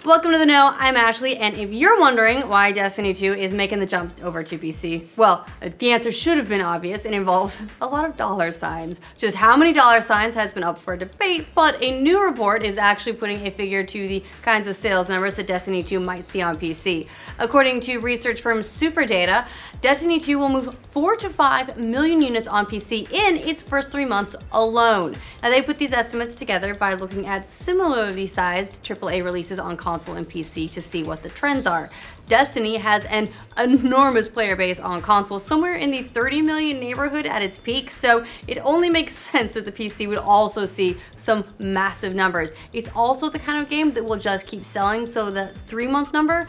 Welcome to the Know, I'm Ashley, and if you're wondering why Destiny 2 is making the jump over to PC, well, the answer should have been obvious. It involves a lot of dollar signs. Just how many dollar signs has been up for debate, but a new report is actually putting a figure to the kinds of sales numbers that Destiny 2 might see on PC. According to research firm SuperData, Destiny 2 will move 4 to 5 million units on PC in its first 3 months alone. Now, they put these estimates together by looking at similarly sized AAA releases on console and PC to see what the trends are. Destiny has an enormous player base on console, somewhere in the 30 million neighborhood at its peak, so it only makes sense that the PC would also see some massive numbers. It's also the kind of game that will just keep selling, so the 3-month number,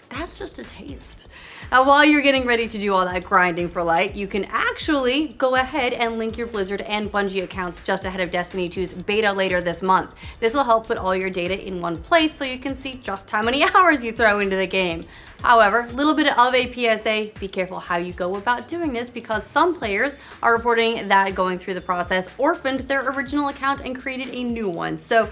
that's just a taste. Now, while you're getting ready to do all that grinding for light, you can actually go ahead and link your Blizzard and Bungie accounts just ahead of Destiny 2's beta later this month. This will help put all your data in one place so you can see just how many hours you throw into the game. However, a little bit of a PSA, be careful how you go about doing this because some players are reporting that going through the process orphaned their original account and created a new one. So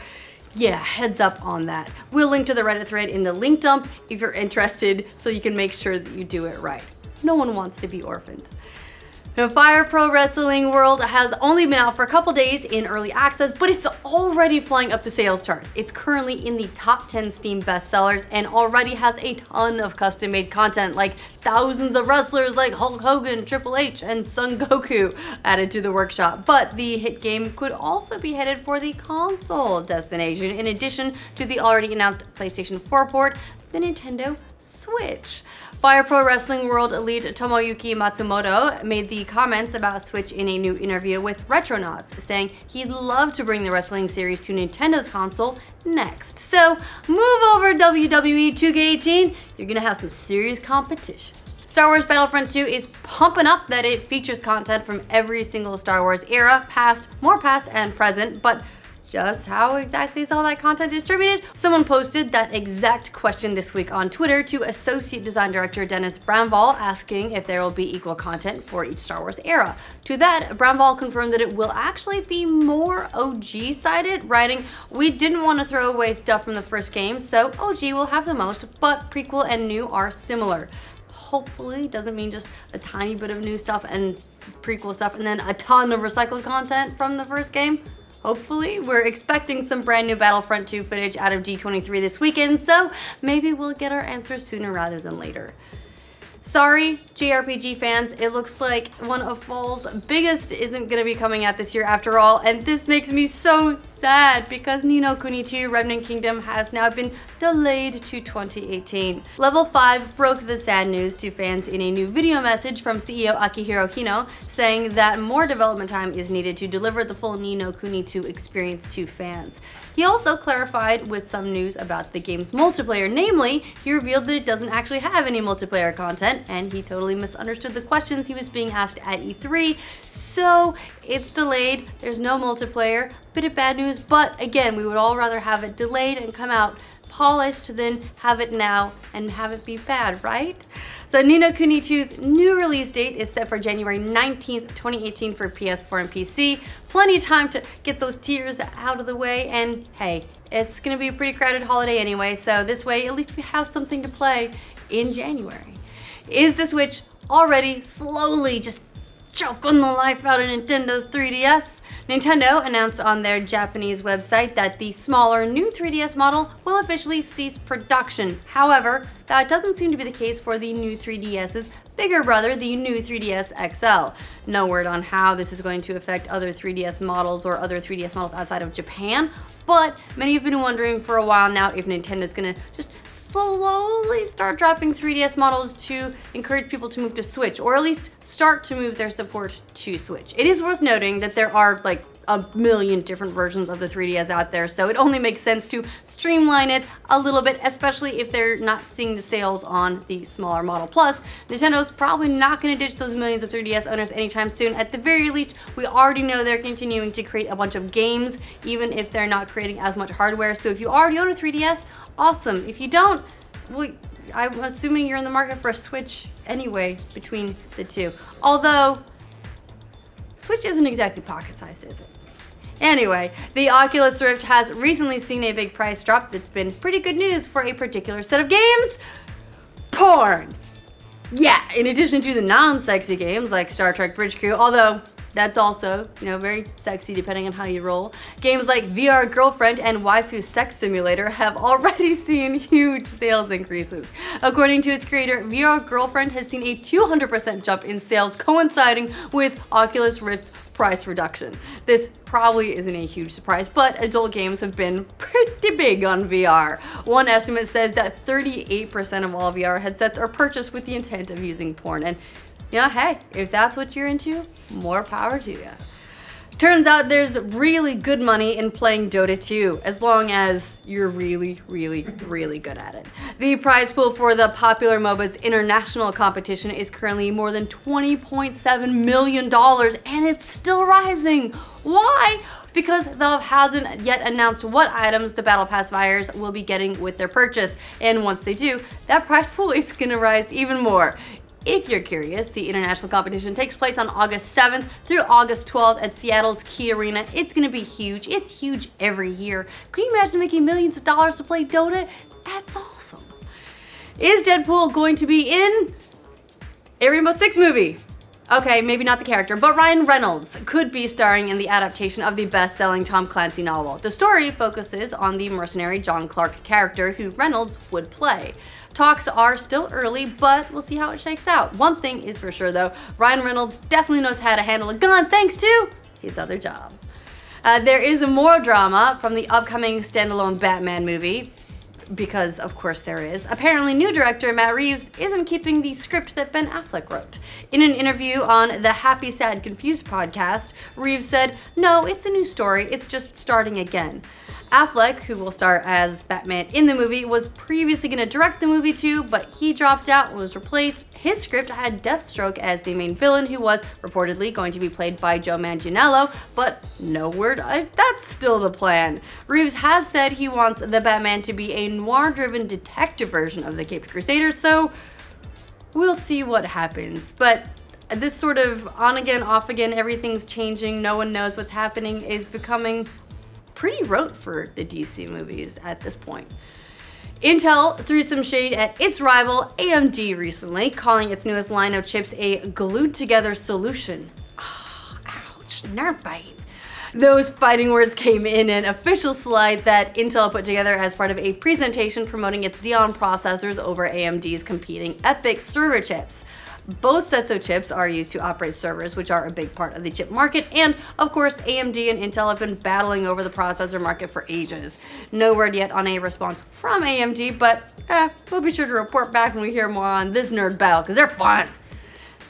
yeah, heads up on that. We'll link to the Reddit thread in the link dump if you're interested so you can make sure that you do it right. No one wants to be orphaned. Now, Fire Pro Wrestling World has only been out for a couple days in early access, but it's already flying up the sales charts. It's currently in the top 10 Steam bestsellers and already has a ton of custom-made content, like thousands of wrestlers like Hulk Hogan, Triple H, and Son Goku added to the workshop. But the hit game could also be headed for the console destination, in addition to the already announced PlayStation 4 port, the Nintendo Switch. Fire Pro Wrestling World elite Tomoyuki Matsumoto made the comments about Switch in a new interview with Retronauts, saying he'd love to bring the wrestling series to Nintendo's console next. So move over WWE 2K18, you're gonna have some serious competition. Star Wars Battlefront 2 is pumping up that it features content from every single Star Wars era, past, more past and present, but just how exactly is all that content distributed? Someone posted that exact question this week on Twitter to Associate Design Director Dennis Bramval, asking if there will be equal content for each Star Wars era. To that, Bramval confirmed that it will actually be more OG-sided, writing, "We didn't want to throw away stuff from the first game, so OG will have the most, but prequel and new are similar." Hopefully, doesn't mean just a tiny bit of new stuff and prequel stuff and then a ton of recycled content from the first game. Hopefully, we're expecting some brand new Battlefront 2 footage out of D23 this weekend, so maybe we'll get our answers sooner rather than later. Sorry, JRPG fans, it looks like one of fall's biggest isn't going to be coming out this year after all, and this makes me so sad because No Kuni 2 Remnant Kingdom has now been delayed to 2018. Level 5 broke the sad news to fans in a new video message from CEO Akihiro Hino, saying that more development time is needed to deliver the full No Kuni 2 experience to fans. He also clarified with some news about the game's multiplayer, namely, he revealed that it doesn't actually have any multiplayer content, and he totally misunderstood the questions he was being asked at E3, so it's delayed, there's no multiplayer, bit of bad news, but again, we would all rather have it delayed and come out polished than have it now and have it be bad, right? So No Kuni 2's new release date is set for January 19th, 2018 for PS4 and PC. Plenty of time to get those tears out of the way, and hey, it's gonna be a pretty crowded holiday anyway, so this way at least we have something to play in January. Is the Switch already slowly just choking the life out of Nintendo's 3DS? Nintendo announced on their Japanese website that the smaller new 3DS model will officially cease production. However, that doesn't seem to be the case for the new 3DS's bigger brother, the new 3DS XL. No word on how this is going to affect other 3DS models or other 3DS models outside of Japan, but many have been wondering for a while now if Nintendo's gonna just slowly start dropping 3DS models to encourage people to move to Switch, or at least start to move their support to Switch. It is worth noting that there are like a million different versions of the 3DS out there, so it only makes sense to streamline it a little bit, especially if they're not seeing the sales on the smaller model. Plus, Nintendo's probably not going to ditch those millions of 3DS owners anytime soon. At the very least, we already know they're continuing to create a bunch of games, even if they're not creating as much hardware. So if you already own a 3DS, awesome. If you don't, well, I'm assuming you're in the market for a Switch anyway between the two. Although, Switch isn't exactly pocket-sized, is it? Anyway, the Oculus Rift has recently seen a big price drop that's been pretty good news for a particular set of games. Porn! Yeah, in addition to the non-sexy games like Star Trek Bridge Crew, although that's also, very sexy depending on how you roll. Games like VR Girlfriend and Waifu Sex Simulator have already seen huge sales increases. According to its creator, VR Girlfriend has seen a 200% jump in sales coinciding with Oculus Rift's price reduction. This probably isn't a huge surprise, but adult games have been pretty big on VR. One estimate says that 38% of all VR headsets are purchased with the intent of using porn. And hey, if that's what you're into, more power to you. Turns out there's really good money in playing Dota 2, as long as you're really, really, really good at it. The prize pool for the popular MOBA's international competition is currently more than $20.7 million, and it's still rising. Why? Because Valve hasn't yet announced what items the Battle Pass buyers will be getting with their purchase, and once they do, that prize pool is gonna rise even more. If you're curious, the international competition takes place on August 7th through August 12th at Seattle's Key Arena. It's gonna be huge. It's huge every year. Can you imagine making millions of dollars to play Dota? That's awesome. Is Deadpool going to be in a Rainbow Six movie? Okay, maybe not the character, but Ryan Reynolds could be starring in the adaptation of the best-selling Tom Clancy novel. The story focuses on the mercenary John Clark character who Reynolds would play. Talks are still early, but we'll see how it shakes out. One thing is for sure though, Ryan Reynolds definitely knows how to handle a gun thanks to his other job. There is more drama from the upcoming standalone Batman movie, because of course there is. Apparently new director Matt Reeves isn't keeping the script that Ben Affleck wrote. In an interview on the Happy, Sad, Confused podcast, Reeves said, "No, it's a new story, it's just starting again." Affleck, who will star as Batman in the movie, was previously going to direct the movie too, but he dropped out and was replaced. His script had Deathstroke as the main villain, who was reportedly going to be played by Joe Manganiello, but no word if that's still the plan. Reeves has said he wants the Batman to be a noir-driven detective version of the Caped Crusader, so we'll see what happens. But this sort of on-again, off-again, everything's changing, no one knows what's happening is becoming pretty rote for the DC movies at this point. Intel threw some shade at its rival AMD recently, calling its newest line of chips a glued-together solution. Oh, ouch, nerve biting. Those fighting words came in an official slide that Intel put together as part of a presentation promoting its Xeon processors over AMD's competing EPYC server chips. Both sets of chips are used to operate servers, which are a big part of the chip market, and of course AMD and Intel have been battling over the processor market for ages. No word yet on a response from AMD, but we'll be sure to report back when we hear more on this nerd battle, because they're fun.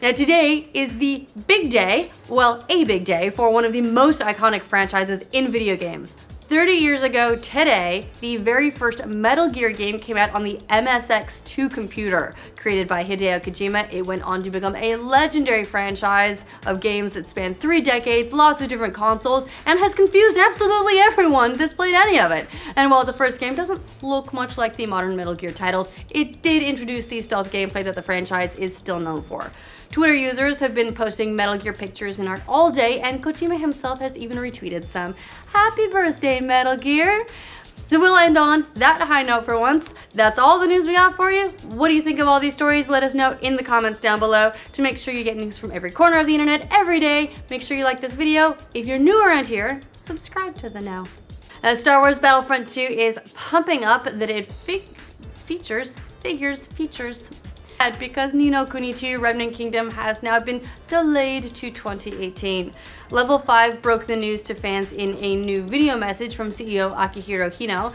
Now today is the big day, well, a big day for one of the most iconic franchises in video games. 30 years ago today, the very first Metal Gear game came out on the MSX2 computer. Created by Hideo Kojima, it went on to become a legendary franchise of games that spanned 3 decades, lots of different consoles, and has confused absolutely everyone that's played any of it. And while the first game doesn't look much like the modern Metal Gear titles, it did introduce the stealth gameplay that the franchise is still known for. Twitter users have been posting Metal Gear pictures and art all day, and Kojima himself has even retweeted some. Happy birthday, Metal Gear! So we'll end on that high note for once. That's all the news we got for you. What do you think of all these stories? Let us know in the comments down below. To make sure you get news from every corner of the internet every day, make sure you like this video. If you're new around here, subscribe to the now. Star Wars Battlefront 2 is pumping up that it features because No Kuni 2 Remnant Kingdom has now been delayed to 2018. Level 5 broke the news to fans in a new video message from CEO Akihiro Hino.